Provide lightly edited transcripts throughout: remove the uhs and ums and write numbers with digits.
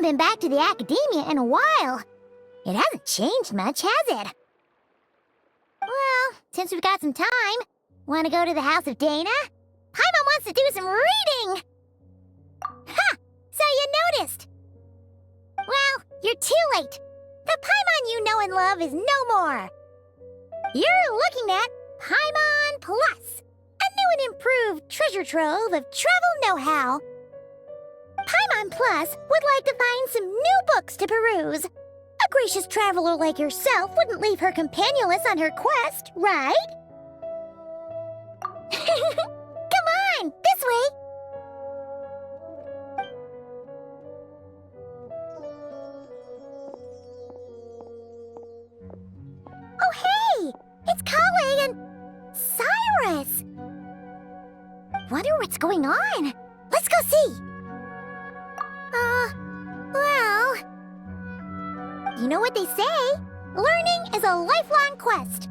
been back to the academia in a while. It hasn't changed much, has it? Well, since we've got some time, want to go to the house of Dana? Paimon wants to do some reading! Ha! So you noticed! Well, you're too late. The Paimon you know and love is no more. You're looking at Paimon Plus, a new and improved treasure trove of travel know-how. Paimon Plus would like to find some new books to peruse. A gracious traveler like yourself wouldn't leave her companionless on her quest, right? Come on, this way! Oh, hey! It's Kale and Cyrus! Wonder what's going on. Let's go see! Well... You know what they say? Learning is a lifelong quest.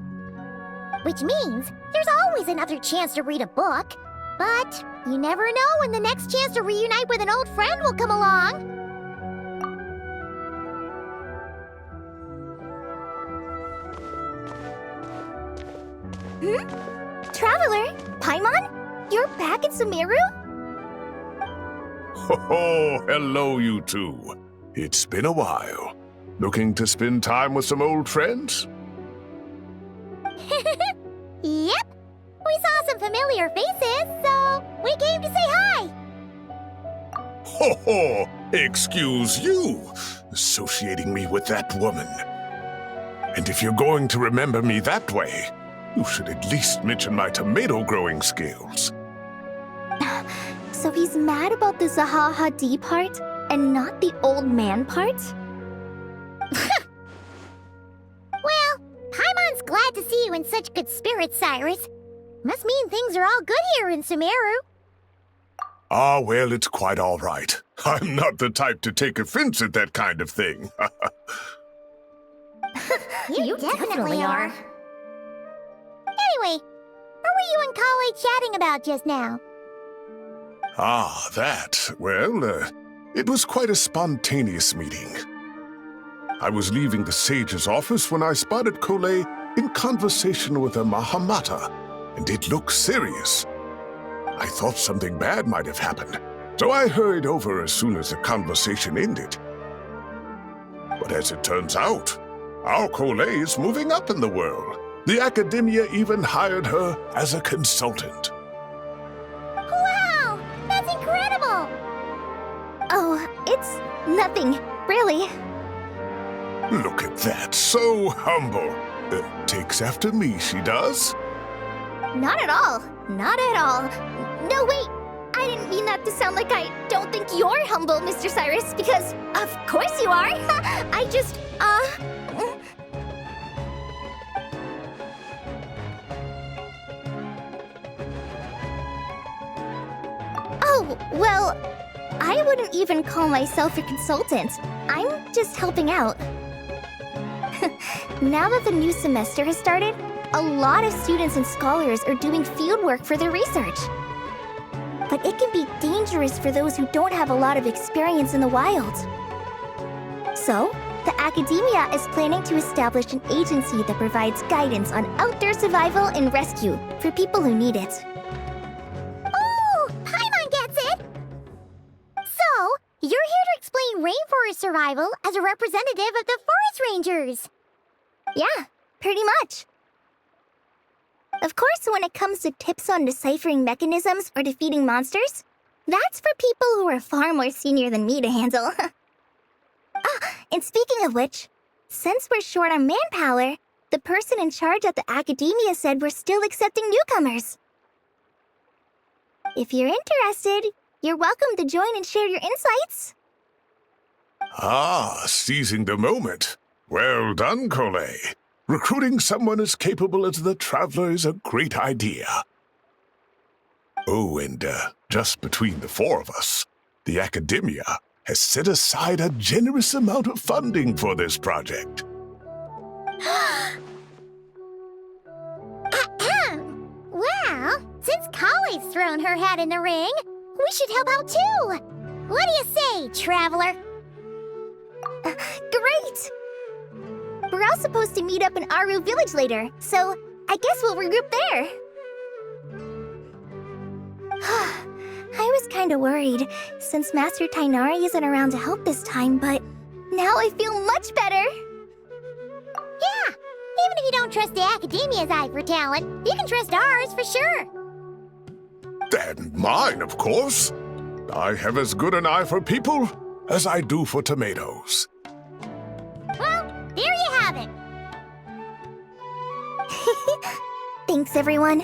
Which means there's always another chance to read a book. But you never know when the next chance to reunite with an old friend will come along. Traveler, Paimon? You're back in Sumeru? Ho, hello, you two. It's been a while. Looking to spend time with some old friends? Yep. We saw some familiar faces, so we came to say hi. Ho, excuse you, associating me with that woman. And if you're going to remember me that way, you should at least mention my tomato-growing skills. So he's mad about the Zaha Hadid part, and not the old man part? Well, Paimon's glad to see you in such good spirits, Cyrus. Must mean things are all good here in Sumeru. Ah, well, it's quite all right. I'm not the type to take offense at that kind of thing. You definitely are. Anyway, what were you and Kale chatting about just now? Ah, that. Well, it was quite a spontaneous meeting. I was leaving the sage's office when I spotted Kale in conversation with a Mahamata, and it looked serious. I thought something bad might have happened, so I hurried over as soon as the conversation ended. But as it turns out, our Kale is moving up in the world. The academia even hired her as a consultant. Wow! That's incredible! Oh, it's nothing, really. Look at that, so humble. Takes after me, she does. Not at all. Not at all. No, wait. I didn't mean that to sound like I don't think you're humble, Mr. Cyrus, because of course you are. I just, Oh, well, I wouldn't even call myself a consultant. I'm just helping out. Now that the new semester has started, a lot of students and scholars are doing fieldwork for their research. But it can be dangerous for those who don't have a lot of experience in the wild. So, the academia is planning to establish an agency that provides guidance on outdoor survival and rescue for people who need it. Oh, Paimon gets it! So, you're here to explain rainforest survival as a representative of the forest rangers. Yeah, pretty much. Of course, when it comes to tips on deciphering mechanisms or defeating monsters, that's for people who are far more senior than me to handle. And speaking of which, since we're short on manpower, the person in charge at the academia said we're still accepting newcomers. If you're interested, you're welcome to join and share your insights. Ah, seizing the moment. Well done, Kale. Recruiting someone as capable as the Traveler is a great idea. Oh, and just between the four of us, the academia has set aside a generous amount of funding for this project. Well, since Kale's thrown her hat in the ring, we should help out too. What do you say, Traveler? We're all supposed to meet up in Aru Village later, so I guess we'll regroup there. I was kinda worried, since Master Tainari isn't around to help this time, but now I feel much better. Yeah, even if you don't trust the Academia's eye for talent, you can trust ours for sure. And mine, of course. I have as good an eye for people as I do for tomatoes. Well, there you have it. Thanks, everyone.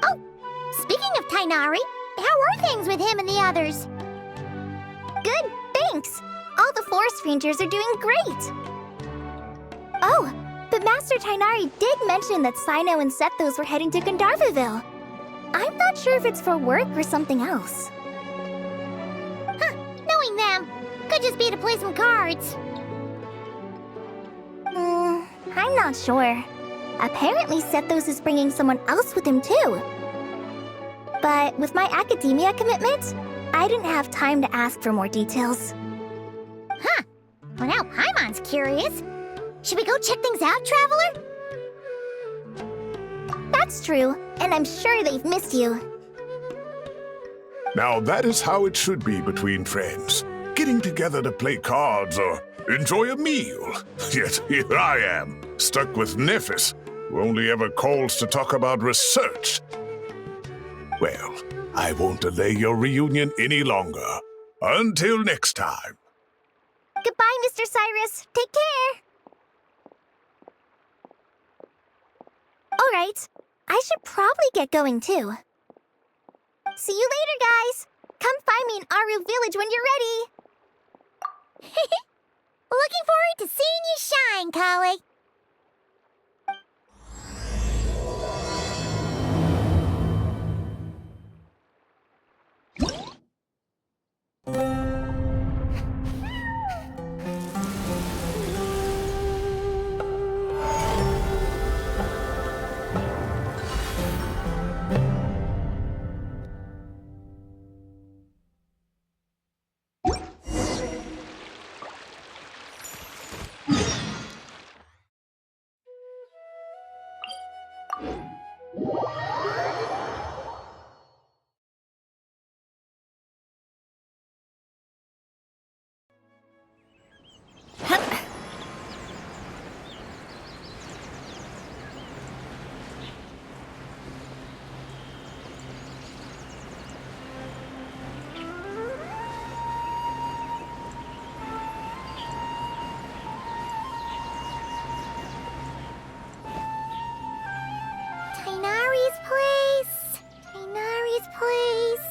Oh, speaking of Tainari, how are things with him and the others? Good, thanks. All the forest rangers are doing great. Oh, but Master Tainari did mention that Sino and Sethos were heading to Gandharvaville. I'm not sure if it's for work or something else. Huh, knowing them, could just be to play some cards. I'm not sure. Apparently Sethos is bringing someone else with him too. But with my academia commitment, I didn't have time to ask for more details. Huh, well now Paimon's curious. Should we go check things out, Traveler? That's true, and I'm sure they've missed you. Now that is how it should be between friends. Getting together to play cards or enjoy a meal. Yet here I am, stuck with Nephis, who only ever calls to talk about research. Well, I won't delay your reunion any longer. Until next time. Goodbye, Mr. Cyrus. Take care. All right, I should probably get going too. See you later, guys. Come find me in Aru Village when you're ready. Looking forward to seeing you shine, Kali. Tainari's place.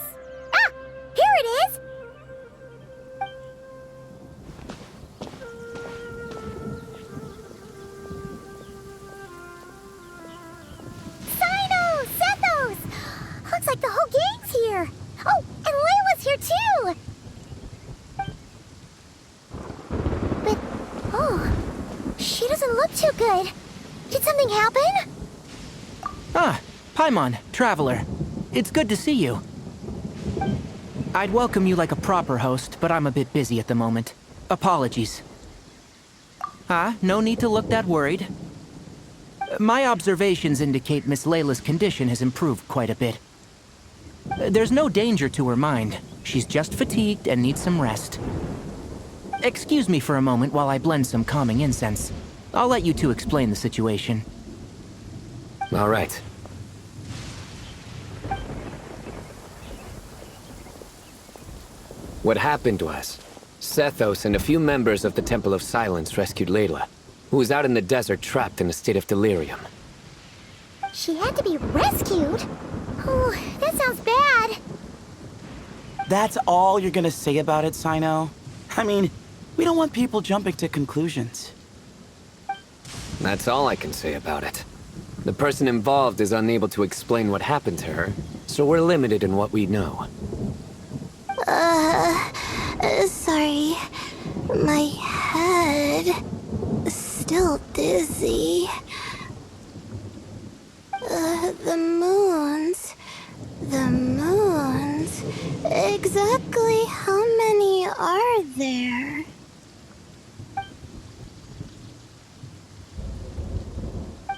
Ah! Here it is! Sino! Sethos! Looks like the whole gang's here. Oh, and Layla's here too! But, oh, she doesn't look too good. Did something happen? Ah, Paimon, Traveler. It's good to see you. I'd welcome you like a proper host, but I'm a bit busy at the moment. Apologies. Ah, no need to look that worried. My observations indicate Miss Layla's condition has improved quite a bit. There's no danger to her mind. She's just fatigued and needs some rest. Excuse me for a moment while I blend some calming incense. I'll let you two explain the situation. All right. What happened was, Sethos and a few members of the Temple of Silence rescued Layla, who was out in the desert trapped in a state of delirium. She had to be rescued? Oh, that sounds bad. That's all you're gonna say about it, Sino? I mean, we don't want people jumping to conclusions. That's all I can say about it. The person involved is unable to explain what happened to her, so we're limited in what we know. Sorry. My head... still dizzy. The moons... Exactly how many are there?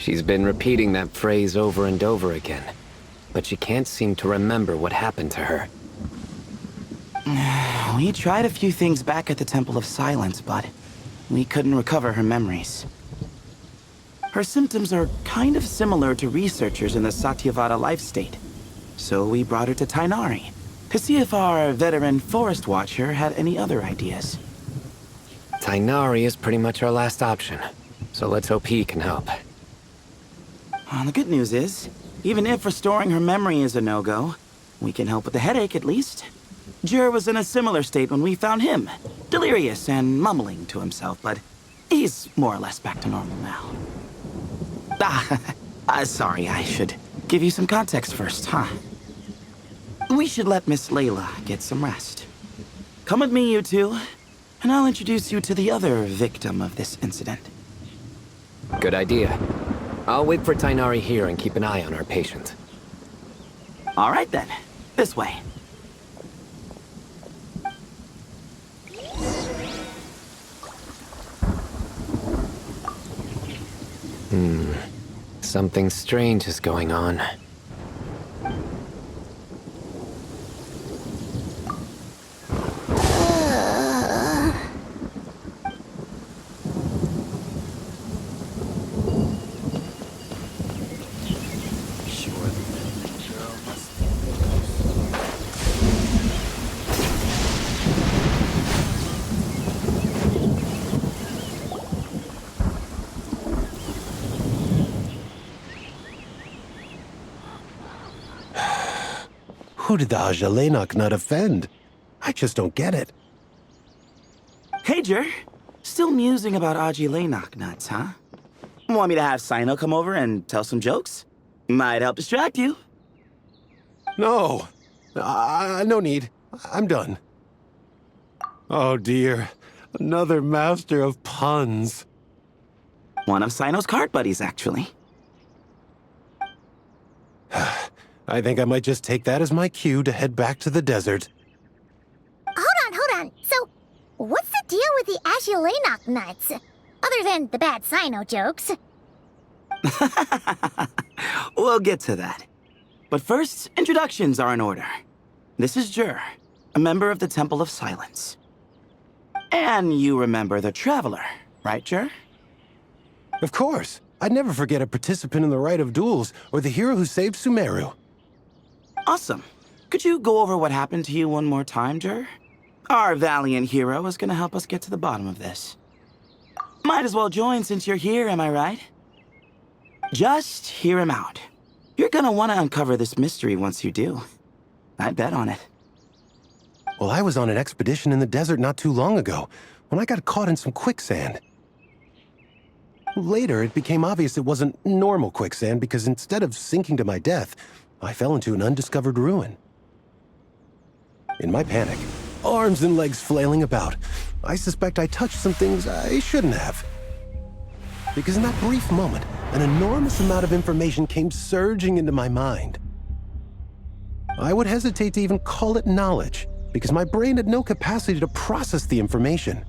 She's been repeating that phrase over and over again, but she can't seem to remember what happened to her. We tried a few things back at the Temple of Silence, but we couldn't recover her memories. Her symptoms are kind of similar to researchers in the Satyavada life state, so we brought her to Tainari to see if our veteran forest watcher had any other ideas. Tainari is pretty much our last option, so let's hope he can help. Well, the good news is, even if restoring her memory is a no-go, we can help with the headache at least. Jur was in a similar state when we found him, delirious and mumbling to himself, but he's more or less back to normal now. Sorry, I should give you some context first, huh? We should let Miss Layla get some rest. Come with me, you two, and I'll introduce you to the other victim of this incident. Good idea. I'll wait for Tainari here and keep an eye on our patient. All right then, this way. Something strange is going on. Who did the Ajalenok nut offend? I just don't get it. Hey, Jur. Still musing about Aji nuts, huh? Want me to have Sino come over and tell some jokes? Might help distract you. No. No need. I'm done. Oh dear. Another master of puns. One of Sino's card buddies, actually. I think I might just take that as my cue to head back to the desert. Hold on. So, what's the deal with the Ashulenok nuts? Other than the bad Sino jokes. We'll get to that. But first, introductions are in order. This is Jur, a member of the Temple of Silence. And you remember the Traveler, right, Jur? Of course. I'd never forget a participant in the Rite of Duels or the hero who saved Sumeru. Awesome. Could you go over what happened to you one more time, Jur? Our valiant hero is gonna help us get to the bottom of this. Might as well join since you're here, am I right? Just hear him out. You're gonna want to uncover this mystery once you do. I'd bet on it. Well, I was on an expedition in the desert not too long ago when I got caught in some quicksand. Later, it became obvious it wasn't normal quicksand because instead of sinking to my death, I fell into an undiscovered ruin. In my panic, arms and legs flailing about, I suspect I touched some things I shouldn't have. Because in that brief moment, an enormous amount of information came surging into my mind. I would hesitate to even call it knowledge, because my brain had no capacity to process the information.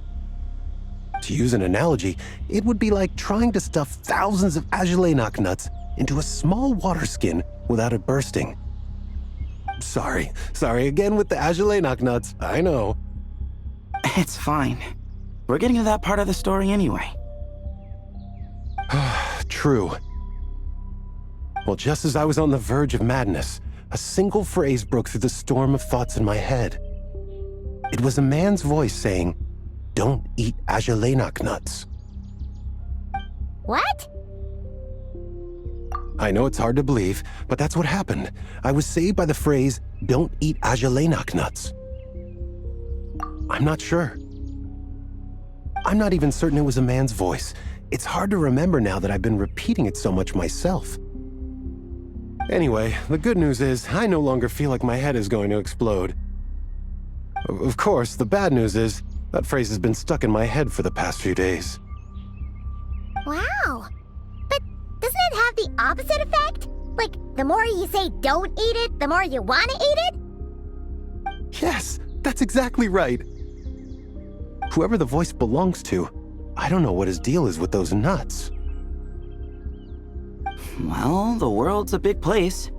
To use an analogy, it would be like trying to stuff thousands of Ajalenok nuts into a small water skin without it bursting. Sorry again with the Ajalenok nuts, I know. It's fine. We're getting to that part of the story anyway. True. Well, just as I was on the verge of madness, a single phrase broke through the storm of thoughts in my head. It was a man's voice saying, "Don't eat Ajalenok nuts." What? I know it's hard to believe, but that's what happened. I was saved by the phrase, "Don't eat Ajalenok nuts." I'm not sure. I'm not even certain it was a man's voice. It's hard to remember now that I've been repeating it so much myself. Anyway, the good news is I no longer feel like my head is going to explode. Of course, the bad news is that phrase has been stuck in my head for the past few days. Wow. But doesn't it have the opposite effect? Like, the more you say don't eat it, the more you want to eat it? Yes, that's exactly right. Whoever the voice belongs to, I don't know what his deal is with those nuts. well, the world's a big place.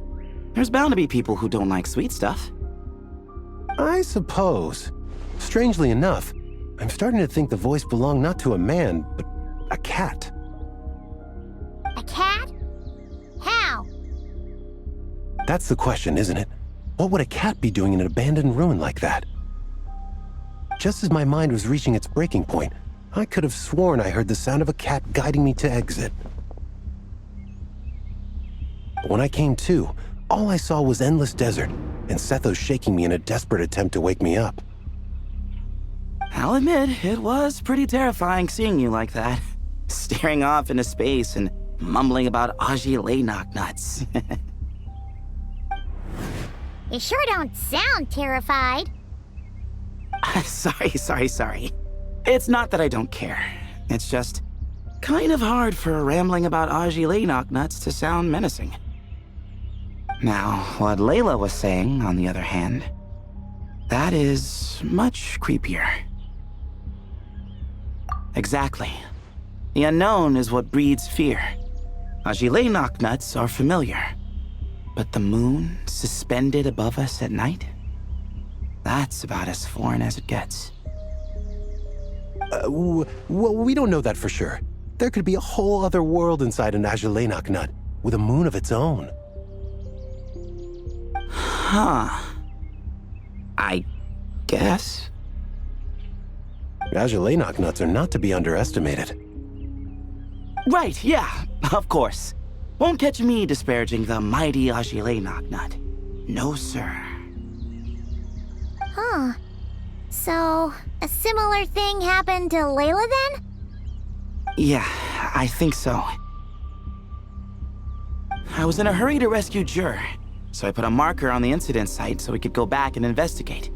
There's bound to be people who don't like sweet stuff. I suppose. Strangely enough, I'm starting to think the voice belonged not to a man, but a cat. A cat? How? That's the question, isn't it? What would a cat be doing in an abandoned ruin like that? Just as my mind was reaching its breaking point, I could have sworn I heard the sound of a cat guiding me to exit. But when I came to, all I saw was endless desert, and Sethos shaking me in a desperate attempt to wake me up. I'll admit, it was pretty terrifying seeing you like that. Staring off into space and mumbling about Aji nuts. You sure don't sound terrified. Sorry. It's not that I don't care. It's just kind of hard for rambling about Aji nuts to sound menacing. Now, what Layla was saying, on the other hand, that is much creepier. Exactly. The unknown is what breeds fear. Aji nuts are familiar. But the moon suspended above us at night? That's about as foreign as it gets. Well, we don't know that for sure. There could be a whole other world inside an Ajilenak nut, with a moon of its own. Huh. I guess. Ajilenak nuts are not to be underestimated. Right, yeah, of course. Won't catch me disparaging the mighty Ajilenak nut. No, sir. Huh. So, a similar thing happened to Layla then? Yeah, I think so. I was in a hurry to rescue Jur, so I put a marker on the incident site so we could go back and investigate.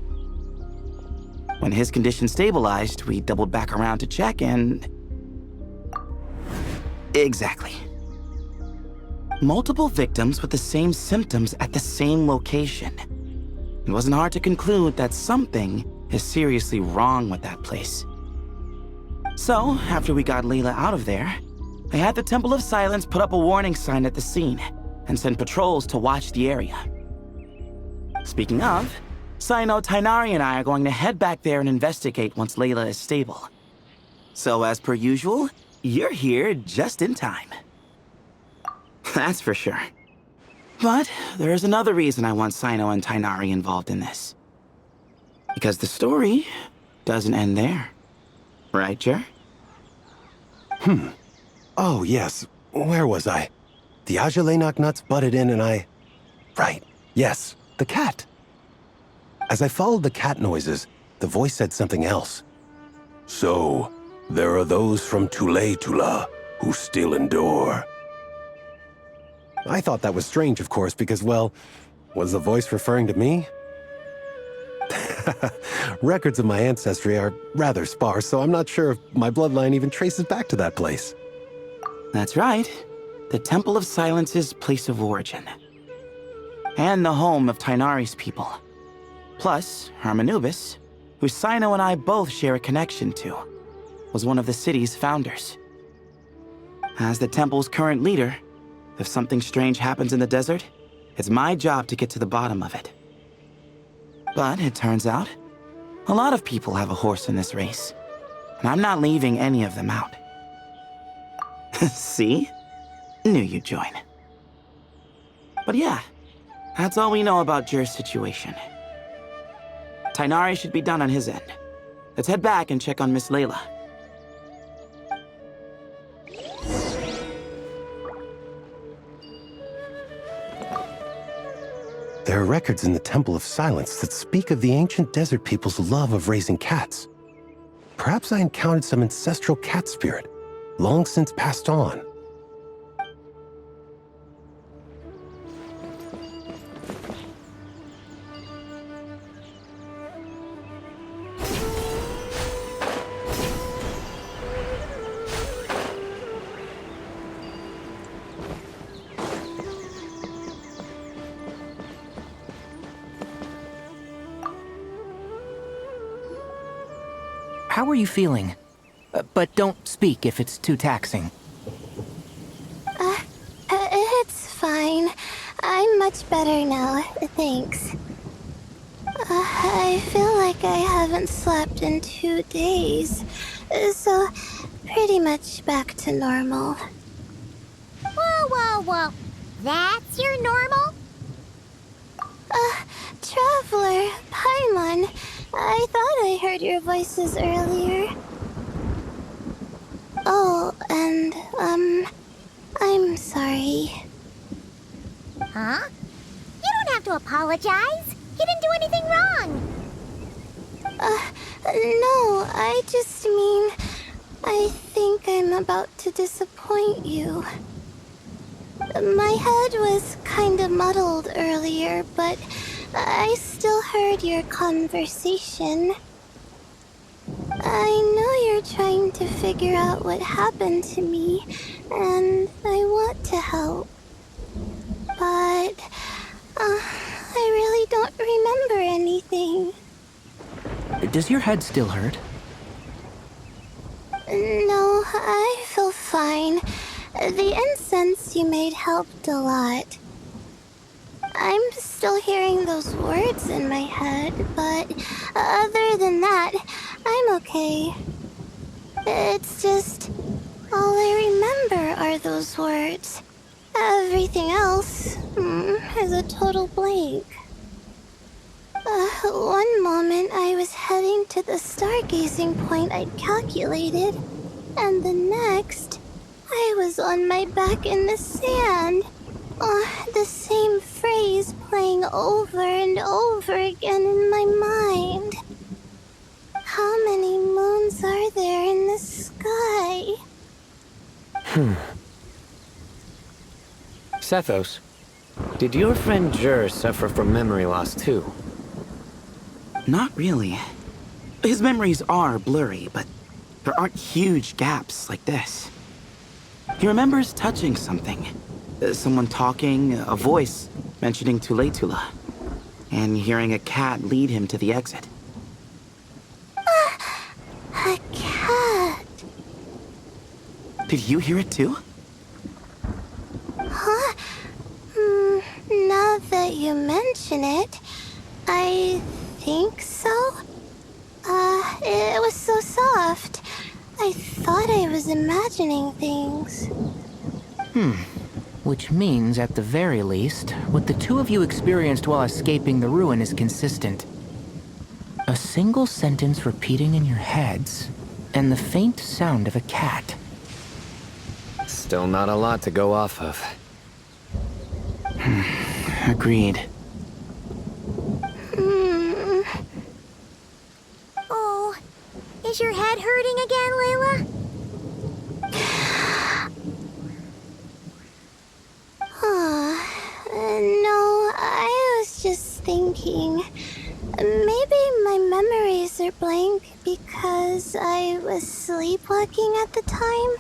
When his condition stabilized, we doubled back around to check and... Exactly. Multiple victims with the same symptoms at the same location. It wasn't hard to conclude that something is seriously wrong with that place. So, after we got Layla out of there, I had the Temple of Silence put up a warning sign at the scene and send patrols to watch the area. Speaking of, Sino, Tainari, and I are going to head back there and investigate once Layla is stable. So, as per usual, you're here just in time. That's for sure. But there's another reason I want Sino and Tainari involved in this. Because the story doesn't end there. Right, Jer? Oh, yes. Where was I? The Ajilenak nuts butted in and I... Right. Yes, the cat. As I followed the cat noises, the voice said something else. So, there are those from Tula who still endure. I thought that was strange, of course, because, well, was the voice referring to me? Records of my ancestry are rather sparse, so I'm not sure if my bloodline even traces back to that place. That's right. The Temple of Silence's place of origin. And the home of Tainari's people. Plus, Hermanubis, who Sino and I both share a connection to, was one of the city's founders. As the temple's current leader, if something strange happens in the desert, it's my job to get to the bottom of it. But it turns out, a lot of people have a horse in this race, and I'm not leaving any of them out. See? Knew you'd join. But yeah, that's all we know about Jur's situation. Tainari should be done on his end. Let's head back and check on Miss Layla. There are records in the Temple of Silence that speak of the ancient desert people's love of raising cats. Perhaps I encountered some ancestral cat spirit, long since passed on. How are you feeling? But don't speak if it's too taxing. much better now, thanks. I feel like I haven't slept in 2 days, so pretty much back to normal. Whoa, whoa, whoa. That's your normal? Traveler, Paimon, I thought I heard your voices earlier. Oh, and, I'm sorry. Huh? You don't have to apologize. You didn't do anything wrong. No, I just mean, I think I'm about to disappoint you. My head was kinda muddled earlier, but I still heard your conversation. I know you're trying to figure out what happened to me, and I want to help. But, I really don't remember anything. Does your head still hurt? No, I feel fine. The incense you made helped a lot. I'm still hearing those words in my head, but other than that, I'm okay. It's just, all I remember are those words. Everything else is a total blank. One moment I was heading to the stargazing point I'd calculated, and the next, I was on my back in the sand. The same phrase playing over and over again in my mind. How many moons are there in the sky? Sethos, did your friend Jur suffer from memory loss too? Not really. His memories are blurry, but there aren't huge gaps like this. He remembers touching something. Someone talking, a voice mentioning Tuletula, and hearing a cat lead him to the exit. A cat. Did you hear it too? Huh? Now that you mention it, I think so. It was so soft. I thought I was imagining things. Which means, at the very least, what the two of you experienced while escaping the ruin is consistent. A single sentence repeating in your heads, and the faint sound of a cat. Still not a lot to go off of. Agreed. Oh, is your head hurting again, Layla? No, I was just thinking. Maybe my memories are blank because I was sleepwalking at the time.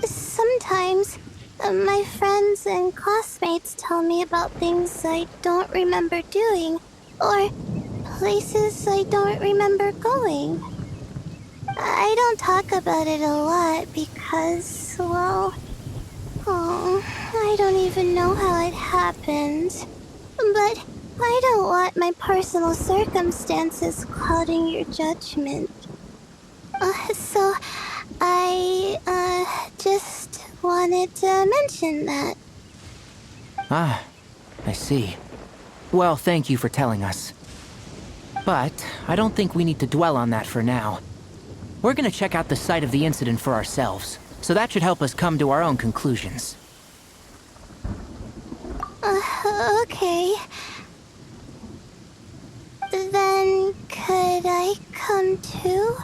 Sometimes, my friends and classmates tell me about things I don't remember doing, or places I don't remember going. I don't talk about it a lot because, well, I don't even know how it happened. But I don't want my personal circumstances clouding your judgment. So I, just wanted to mention that. Ah, I see. Well, thank you for telling us. But I don't think we need to dwell on that for now. We're gonna check out the site of the incident for ourselves, so that should help us come to our own conclusions. Okay. Then could I come too?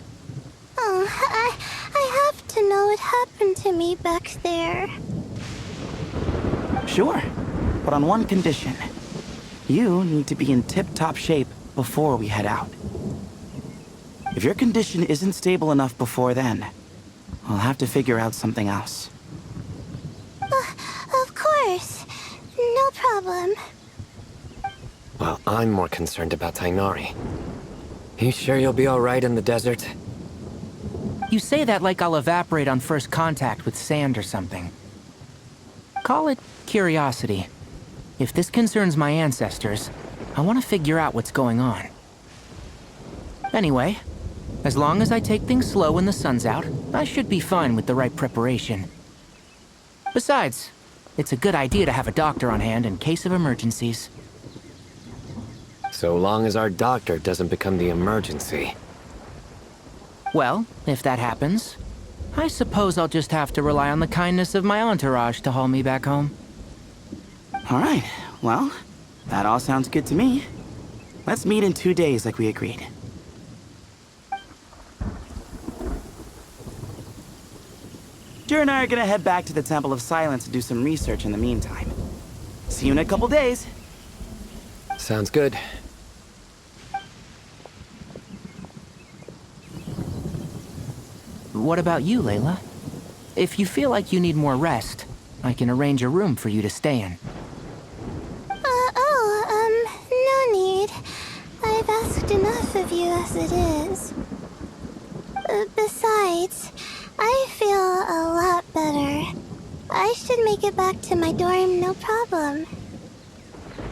I have to know what happened to me back there. Sure, but on one condition. You need to be in tip-top shape before we head out. If your condition isn't stable enough before then, I'll have to figure out something else. Of course. No problem. Well, I'm more concerned about Tainari. You sure you'll be alright in the desert? You say that like I'll evaporate on first contact with sand or something. Call it curiosity. If this concerns my ancestors, I want to figure out what's going on. Anyway, as long as I take things slow when the sun's out, I should be fine with the right preparation. Besides, it's a good idea to have a doctor on hand in case of emergencies. So long as our doctor doesn't become the emergency. Well, if that happens, I suppose I'll just have to rely on the kindness of my entourage to haul me back home. All right, well, that all sounds good to me. Let's meet in 2 days like we agreed. Jer and I are gonna head back to the Temple of Silence to do some research in the meantime. See you in a couple days. Sounds good. What about you, Layla? If you feel like you need more rest, I can arrange a room for you to stay in. No need. I've asked enough of you as it is. Besides, I feel a lot better. I should make it back to my dorm, no problem.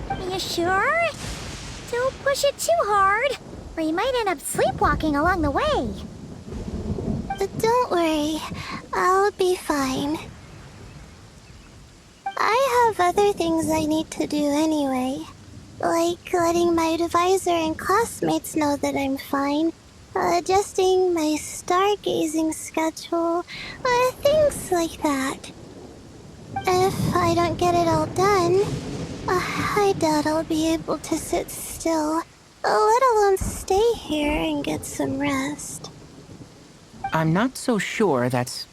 Are you sure? Don't push it too hard, or you might end up sleepwalking along the way. Don't worry, I'll be fine. I have other things I need to do anyway. Like letting my advisor and classmates know that I'm fine. Adjusting my stargazing schedule. Things like that. If I don't get it all done, I doubt I'll be able to sit still, let alone stay here and get some rest. I'm not so sure that's...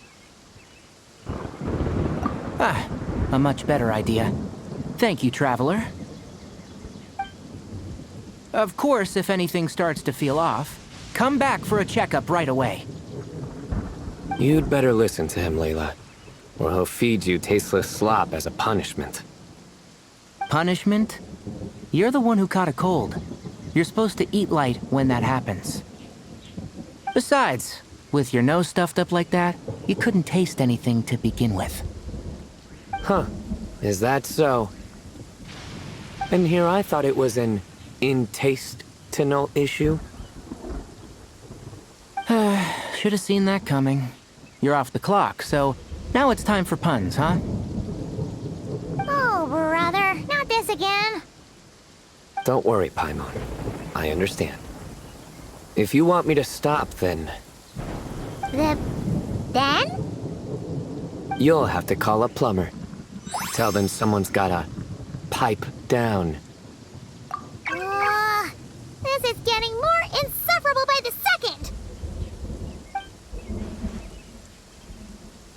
a much better idea. Thank you, Traveler. Of course, if anything starts to feel off, come back for a checkup right away. You'd better listen to him, Layla, or he'll feed you tasteless slop as a punishment. Punishment? You're the one who caught a cold. You're supposed to eat light when that happens. Besides, with your nose stuffed up like that, you couldn't taste anything to begin with. Huh. Is that so? And here I thought it was an intestinal issue. Should have seen that coming. You're off the clock, so now it's time for puns, huh? Oh, brother, not this again. Don't worry, Paimon. I understand. If you want me to stop, then Then? you'll have to call a plumber. Tell them someone's gotta pipe down. This is getting more insufferable by the second.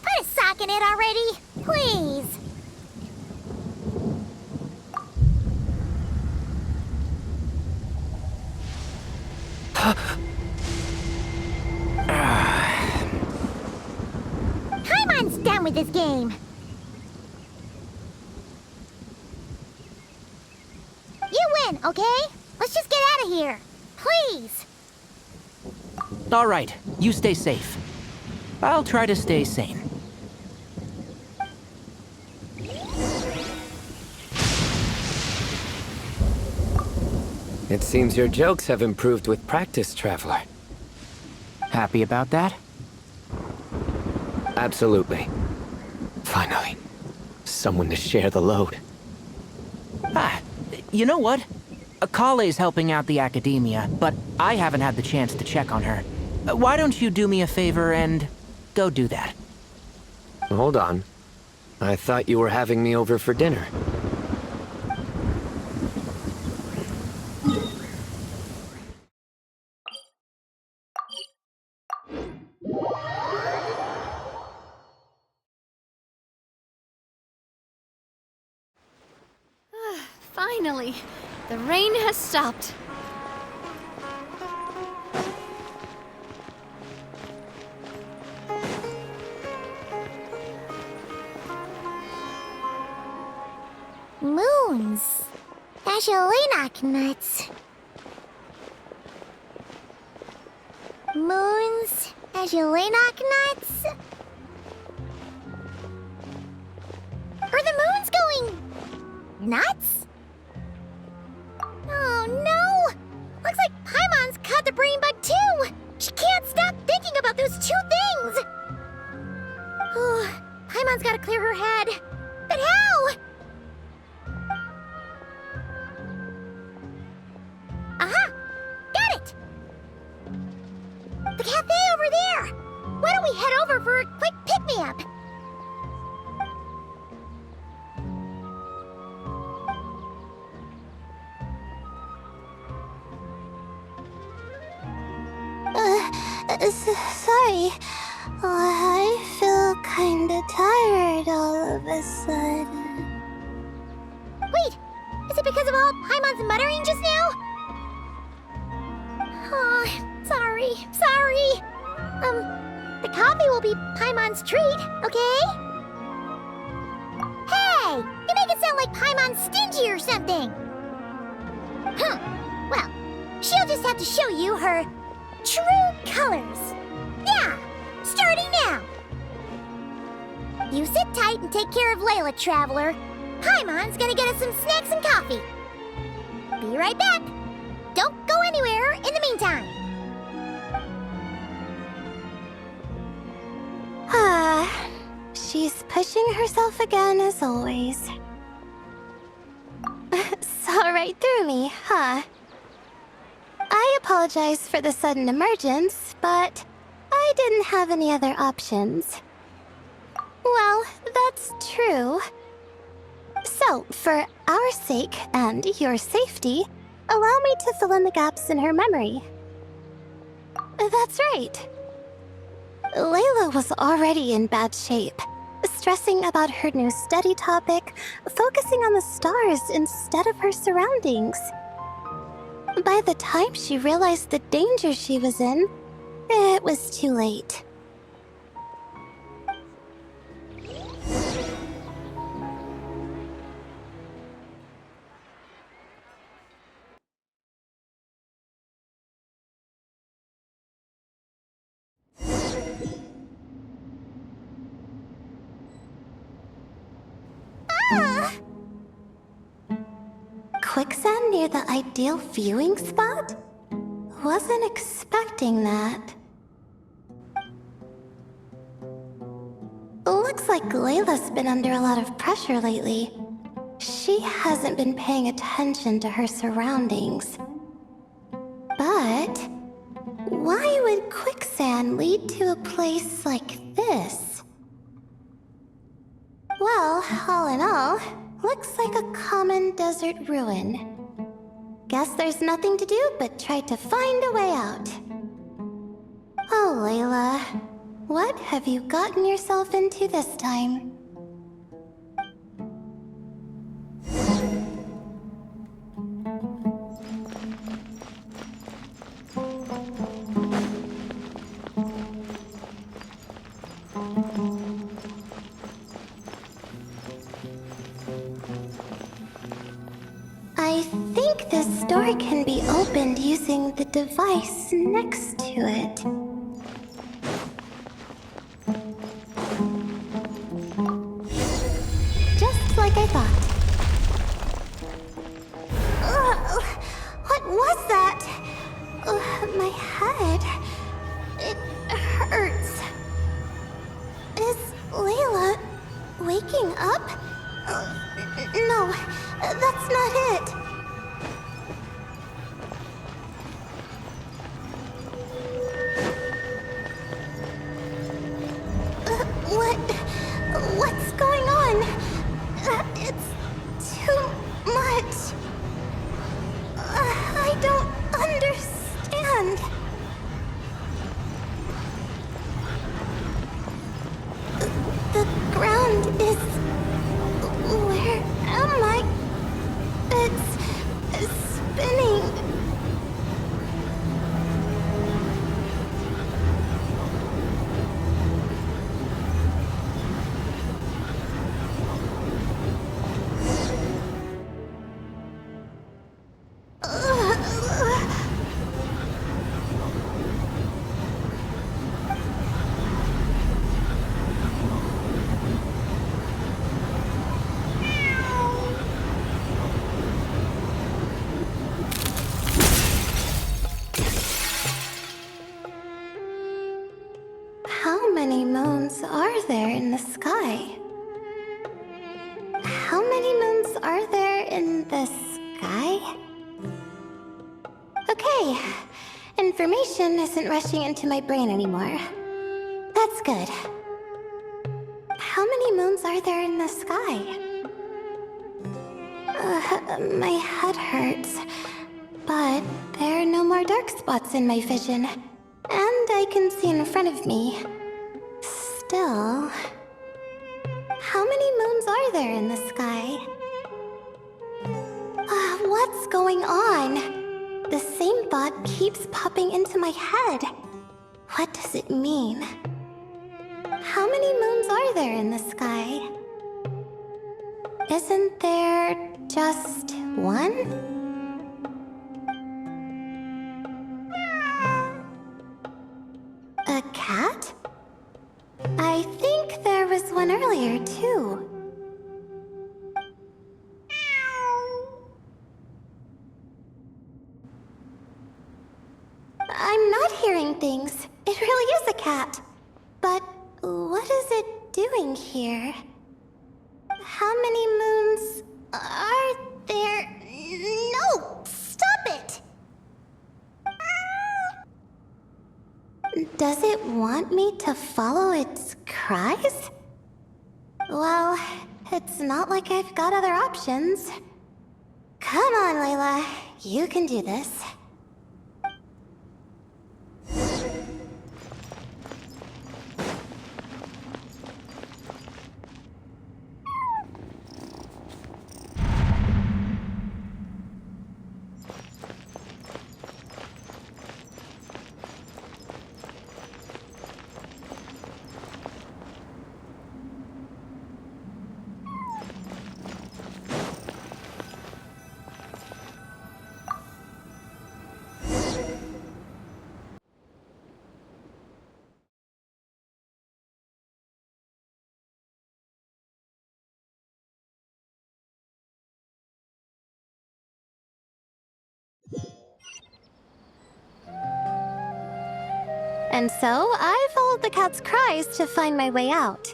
Put a sock in it already, please. Paimon's done with this game. You win, okay? Let's just get out of here. Please. All right, you stay safe. I'll try to stay sane. It seems your jokes have improved with practice, Traveler. Happy about that? Absolutely. Finally, someone to share the load. You know what? Akale's helping out the academia, but I haven't had the chance to check on her. Why don't you do me a favor and go do that? Hold on. I thought you were having me over for dinner. Finally, the rain has stopped. Moons. Ashelinok nuts. Moons. Ashelinok nuts. Are the moons going nuts? Paimon's gotta clear her head. But how? Aha! Got it! The cafe over there! Why don't we head over for a quick pick-me-up? Sorry. I feel kinda tired all of a sudden. Wait! Is it because of all Paimon's muttering just now? Oh, sorry. The coffee will be Paimon's treat, okay? Hey! You make it sound like Paimon's stingy or something! Huh. Well, she'll just have to show you her true colors. Yeah! Starting now! You sit tight and take care of Layla, Traveler. Paimon's gonna get us some snacks and coffee. Be right back. Don't go anywhere in the meantime. She's pushing herself again as always. Saw right through me, huh? I apologize for the sudden emergence, but I didn't have any other options. Well, that's true. So, for our sake and your safety, allow me to fill in the gaps in her memory. That's right. Layla was already in bad shape, stressing about her new study topic, focusing on the stars instead of her surroundings. By the time she realized the danger she was in, it was too late. Quicksand near the ideal viewing spot? Wasn't expecting that. Looks like Layla's been under a lot of pressure lately. She hasn't been paying attention to her surroundings. But why would quicksand lead to a place like this? Well, all in all, looks like a common desert ruin. Guess there's nothing to do but try to find a way out. Oh, Layla, what have you gotten yourself into this time? I think this door can be opened using the device next to it. Just like I thought. What was that? My head. It hurts. Is Layla waking up? No, that's not it. What's going on? It's too much. I don't understand. The ground is... Where am I? It's spinning. sky. How many moons are there in the sky? Okay, information isn't rushing into my brain anymore. That's good. How many moons are there in the sky? My head hurts, but there are no more dark spots in my vision, and I can see in front of me. Still, how many moons are there in the sky? What's going on? The same thought keeps popping into my head. What does it mean? How many moons are there in the sky? Isn't there just one? A cat? I think there was one earlier, too. I'm not hearing things. It really is a cat. But what is it doing here? How many moons are there? No! Stop it! Does it want me to follow its cries? Well, it's not like I've got other options. Come on, Layla. You can do this. And so, I followed the cat's cries to find my way out.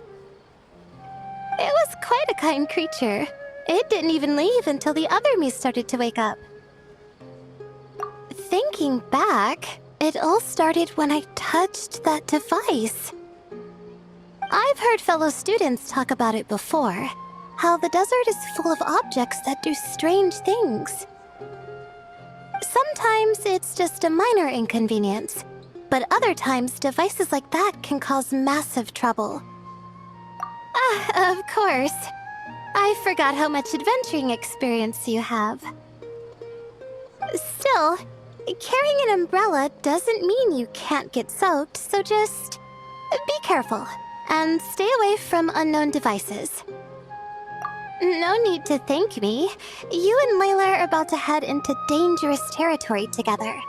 It was quite a kind creature. It didn't even leave until the other me started to wake up. Thinking back, it all started when I touched that device. I've heard fellow students talk about it before, how the desert is full of objects that do strange things. Sometimes it's just a minor inconvenience, but other times devices like that can cause massive trouble. Of course. I forgot how much adventuring experience you have. Still, carrying an umbrella doesn't mean you can't get soaked, so just be careful and stay away from unknown devices. No need to thank me. You and Layla are about to head into dangerous territory together.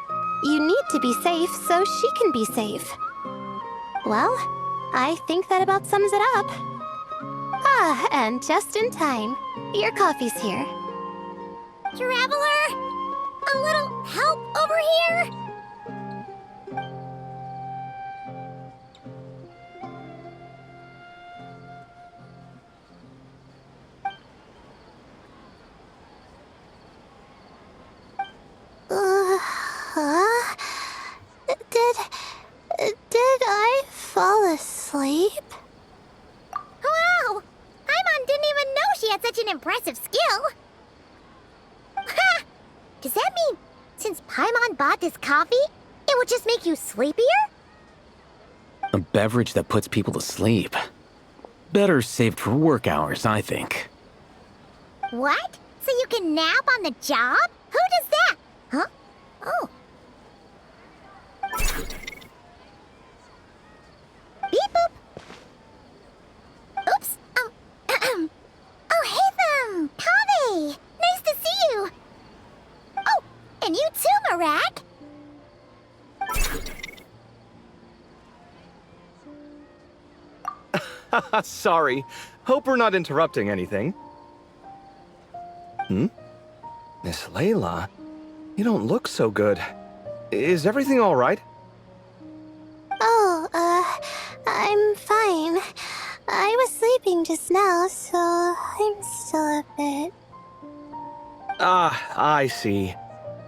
You need to be safe so she can be safe. Well, I think that about sums it up. And just in time. Your coffee's here. Traveler! A little help over here? Did I fall asleep? Wow! Paimon didn't even know she had such an impressive skill. Ha! Does that mean since Paimon bought this coffee, it will just make you sleepier? A beverage that puts people to sleep. Better saved for work hours, I think. What? So you can nap on the job? Who does that? Huh? Oh. Beep boop. Oops. Oh, hey, Kaveh! Nice to see you! Oh, and you too, Marak! Sorry. Hope we're not interrupting anything. Miss Layla, you don't look so good. Is everything all right? Oh, I'm fine. I was sleeping just now, so I'm still a bit... Ah, I see.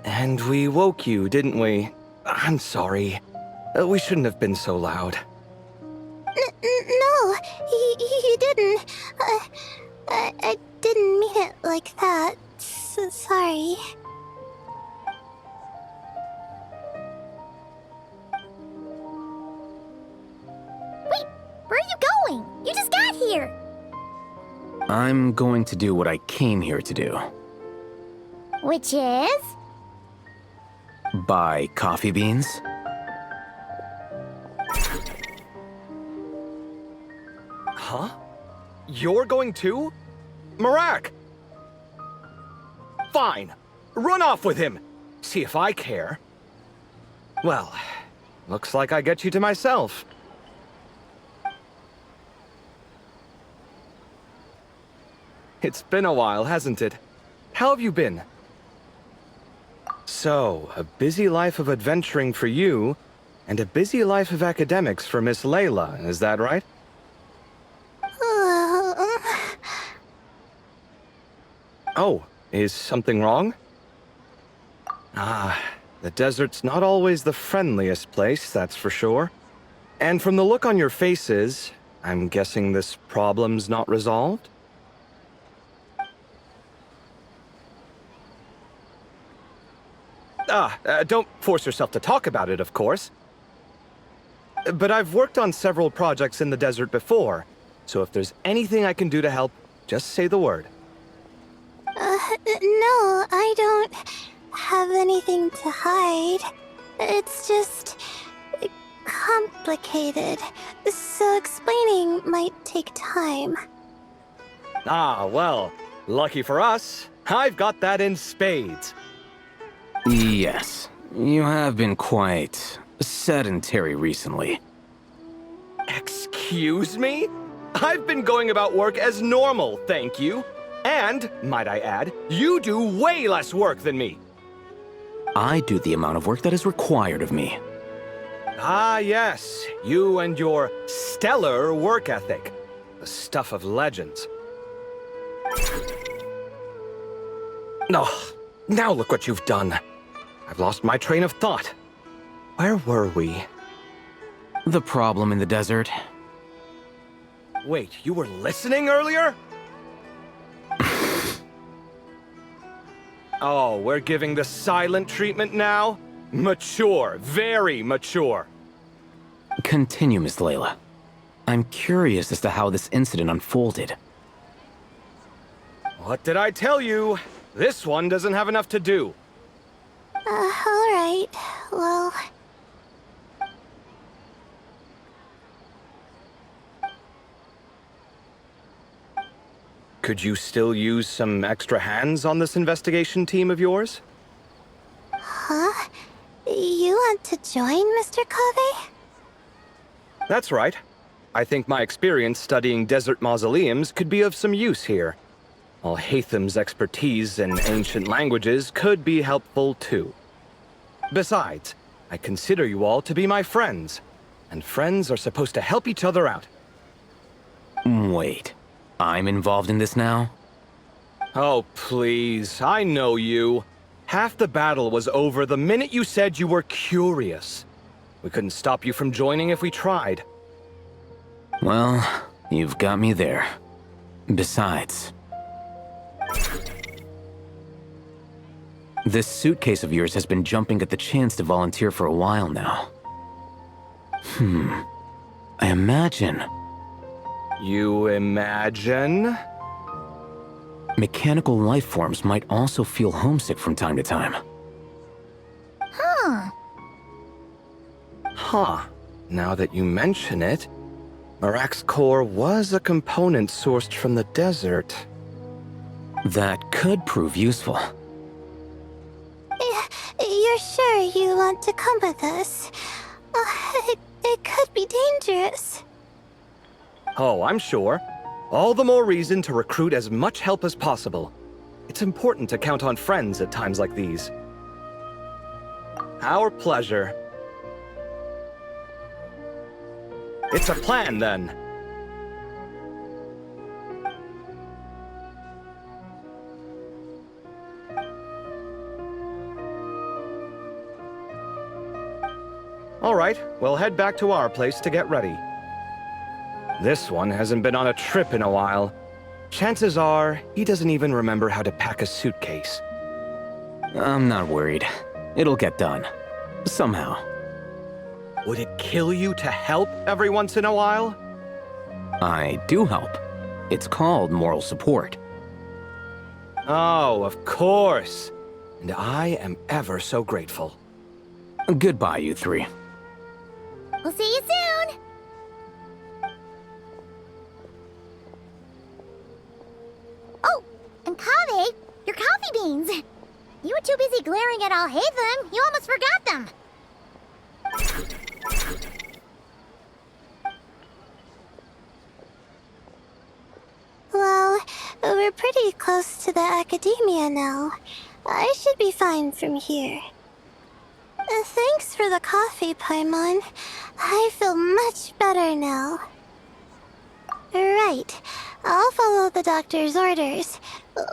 And we woke you, didn't we? I'm sorry. We shouldn't have been so loud. No, you didn't. I didn't mean it like that. Sorry. Wait, where are you going? You just got here. I'm going to do what I came here to do. Which is? Buy coffee beans? Huh? You're going too? Marak! Fine. Run off with him. See if I care. Well, looks like I get you to myself. It's been a while, hasn't it? How have you been? So, a busy life of adventuring for you, and a busy life of academics for Miss Layla, is that right? Oh, is something wrong? Ah, the desert's not always the friendliest place, that's for sure. And from the look on your faces, I'm guessing this problem's not resolved? Don't force yourself to talk about it, of course. But I've worked on several projects in the desert before, so if there's anything I can do to help, just say the word. No, I don't have anything to hide. It's just... complicated, so explaining might take time. Ah, well, lucky for us, I've got that in spades. Yes, you have been quite sedentary recently. Excuse me? I've been going about work as normal, thank you. And, might I add, you do way less work than me. I do the amount of work that is required of me. Ah, yes, you and your stellar work ethic. The stuff of legends. Oh, now look what you've done. I've lost my train of thought. Where were we? The problem in the desert. Wait, you were listening earlier? Oh, we're giving the silent treatment now? Mature, very mature. Continue, Miss Layla. I'm curious as to how this incident unfolded. What did I tell you? This one doesn't have enough to do. Alright. Well... Could you still use some extra hands on this investigation team of yours? Huh? You want to join, Mr. Cave? That's right. I think my experience studying desert mausoleums could be of some use here. While Hatham's expertise in ancient languages could be helpful too. Besides, I consider you all to be my friends, and friends are supposed to help each other out. Wait, I'm involved in this now? Oh, please, I know you. Half the battle was over the minute you said you were curious. We couldn't stop you from joining if we tried. Well, you've got me there. Besides... this suitcase of yours has been jumping at the chance to volunteer for a while now. I imagine... You imagine? mechanical life forms might also feel homesick from time to time. Huh. Huh. Now that you mention it, Marak's core was a component sourced from the desert. That could prove useful. You're sure you want to come with us? It could be dangerous. Oh, I'm sure. All the more reason to recruit as much help as possible. It's important to count on friends at times like these. Our pleasure. It's a plan, then. All right, we'll head back to our place to get ready. This one hasn't been on a trip in a while. Chances are, he doesn't even remember how to pack a suitcase. I'm not worried. It'll get done. Somehow. Would it kill you to help every once in a while? I do help. It's called moral support. Oh, of course. And I am ever so grateful. Goodbye, you three. We'll see you soon! Oh, and Kaveh, your coffee beans! You were too busy glaring at Alhaitham, you almost forgot them! Well, we're pretty close to the academia now. I should be fine from here. Thanks for the coffee, Paimon. I feel much better now. Right. I'll follow the doctor's orders.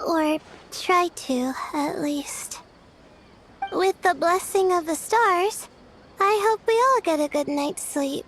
Or try to, at least. With the blessing of the stars, I hope we all get a good night's sleep.